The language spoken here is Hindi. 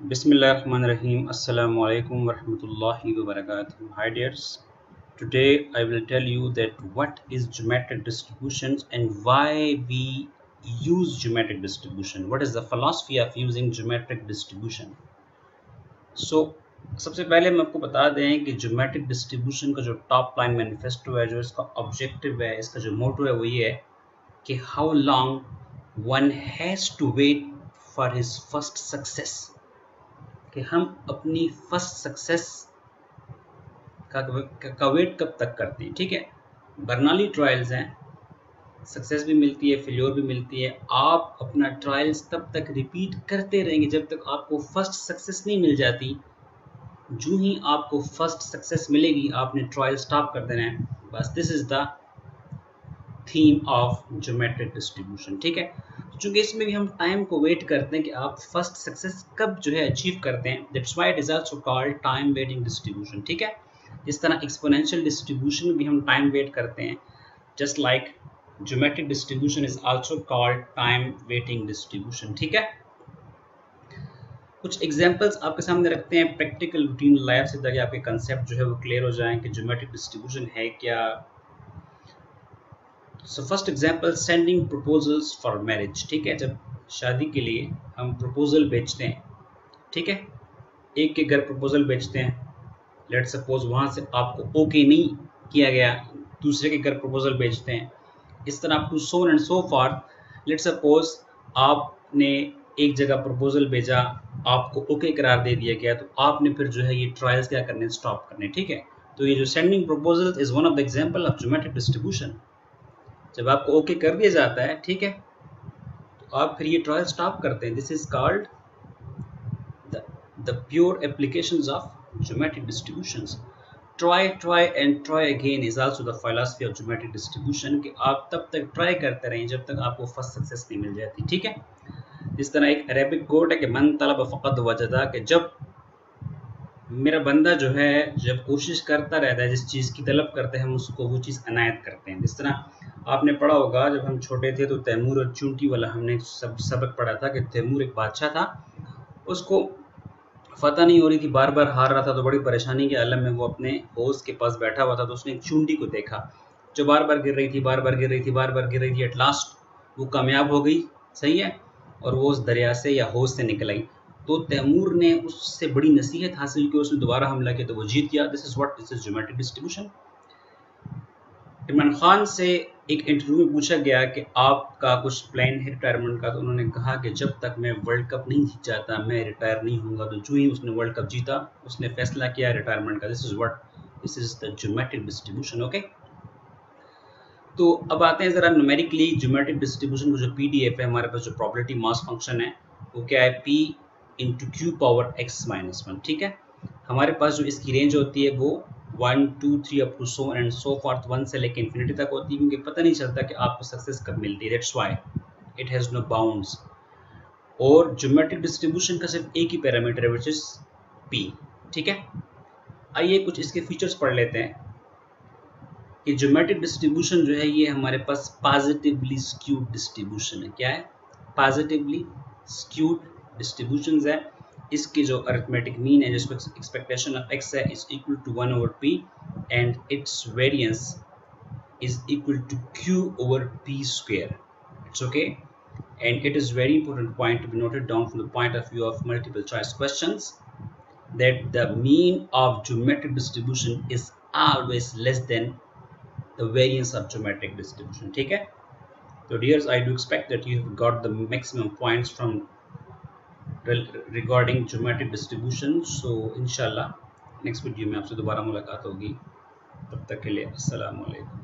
Bismillahirrahmanirrahim. Assalamu alaikum warahmatullahi wabarakatuh. Hi dears. Today I will tell you that what is geometric distributions and why we use geometric distribution. What is the philosophy of using geometric distribution? So सबसे पहले हम आपको बता दें कि ज्योमेट्रिक डिस्ट्रीब्यूशन का जो टॉप लाइन मैनिफेस्टो है, जो इसका ऑब्जेक्टिव है, इसका जो मोटो है वो ये है कि how long one has to wait for his first success, कि हम अपनी फर्स्ट सक्सेस का वेट कब तक करते हैं। ठीक है, बर्नौली ट्रायल्स हैं, सक्सेस भी मिलती है, फेल्योर भी मिलती है। आप अपना ट्रायल्स तब तक रिपीट करते रहेंगे जब तक आपको फर्स्ट सक्सेस नहीं मिल जाती। जो ही आपको फर्स्ट सक्सेस मिलेगी आपने ट्रायल स्टॉप कर देना है। बस this is the theme of geometric distribution. ठीक है, चूंकि इसमें भी हम टाइम को वेट करते हैं कि आप फर्स्ट सक्सेस कब जो है अचीव करते हैं। That's why it is also called time waiting distribution. ठीक है, इस तरह एक्सपोनेंशियल डिस्ट्रीब्यूशन में भी हम टाइम वेट करते हैं, just like geometric distribution is also called time waiting distribution. ठीक है, कुछ एग्जांपल्स आपके सामने रखते हैं प्रैक्टिकल रूटीन लाइफ से, ताकि आपके कंसेप्ट जो है वो क्लियर हो जाएं कि ज्योमेट्रिक डिस्ट्रीब्यूशन है क्या। So first example, sending proposals for marriage. ठीक है, जब शादी के लिए हम प्रपोजल भेजते हैं, ठीक है, एक के घर प्रपोजल भेजते हैं, लेट सपोज वहाँ से आपको ओके नहीं किया गया, दूसरे के घर प्रपोजल भेजते हैं, इस तरह up to so and so forth. Let suppose आपने एक जगह प्रपोजल भेजा, आपको ओके करार दे दिया गया, तो आपने फिर जो है ये ट्रायल्स क्या करने, स्टॉप करने। ठीक है, तो ये जो sending proposal is one of the example of geometric distribution. जब आपको ओके कर दिया जाता है, ठीक है, तो आप फिर ये ट्रायल स्टॉप करते हैं। This is called the pure applications of geometric distributions. try and try again is also the philosophy of geometric distribution, कि आप तब तक ट्राई करते रहें जब तक आपको फर्स्ट सक्सेस नहीं मिल जाती। ठीक है, इस तरह एक अरेबिक कोड है कि मन तलब फ़क़द वजदा, कि जब मेरा बंदा जो है जब कोशिश करता रहता है, जिस चीज़ की तलब करते हैं हम उसको वो चीज़ अनायत करते हैं। जिस तरह आपने पढ़ा होगा जब हम छोटे थे तो तैमूर और चूंटी वाला हमने सबक पढ़ा था कि तैमूर एक बादशाह था, उसको फतह नहीं हो रही थी, बार बार हार रहा था, तो बड़ी परेशानी के आलम में वो अपने होस्ट के पास बैठा हुआ था। तो उसने एक चूंटी को देखा जो बार बार गिर रही थी, बार बार गिर रही थी, बार बार गिर रही थी। एट लास्ट वो कामयाब हो गई, सही है, और वो उस दरिया से या होश से निकल आई। तो तैमूर ने उससे बड़ी नसीहत हासिल की, उसने दोबारा हमला किया तो वो जीत गया। This is geometric distribution. Imran Khan से एक इंटरव्यू में पूछा गया कि आपका कुछ प्लान है रिटायरमेंट का, तो उन्होंने कहा कि जब तक मैं वर्ल्ड कप नहीं जीत जाता मैं रिटायर नहीं होऊंगा। तो जो ही उसने वर्ल्ड कप जीता उसने फैसला किया रिटायरमेंट का। This is the geometric distribution. Okay, तो अब आते हैं ज़रा न्यूमेरिकली ज्योमेट्रिक डिस्ट्रीब्यूशन को। जो पीडीएफ है हमारे पास, जो प्रोबेबिलिटी मास फंक्शन है वो क्या है, p into Q power x-1। ठीक है, हमारे पास जो इसकी रेंज होती है वो 1 2 3 up to so and so forth, 1 से लेकर इन्फिनिटी तक होती है, क्योंकि पता नहीं चलता कि आपको सक्सेस कब मिलती है। That's why it has no bounds. और ज्योमेट्रिक डिस्ट्रीब्यूशन का सिर्फ एक ही पैरामीटर है विच इज p। ठीक है, आइए कुछ इसके फीचर्स पढ़ लेते हैं कि ज्योमेट्रिक डिस्ट्रीब्यूशन जो है ये हमारे पास पॉजिटिवली स्क्यूड डिस्ट्रीब्यूशन है। क्या है, पॉजिटिवली स्क्यूड डिस्ट्रीब्यूशंस है। इसकी जो अरिथमेटिक मीन है, जिसको एक्सपेक्टेशन ऑफ x है, is equal to 1 over p and its variance is equal to q over p square. It's okay, and it is very important point to be noted down from the point of view of multiple choice questions, that the mean of geometric distribution is always less than the variance of geometric distribution. ठीक है, तो dears, I do expect that you have got the maximum points from regarding geometric distribution. So inshallah next video में आपसे दोबारा मुलाकात होगी, तब तक के लिए अस्सलाम वालेकुम।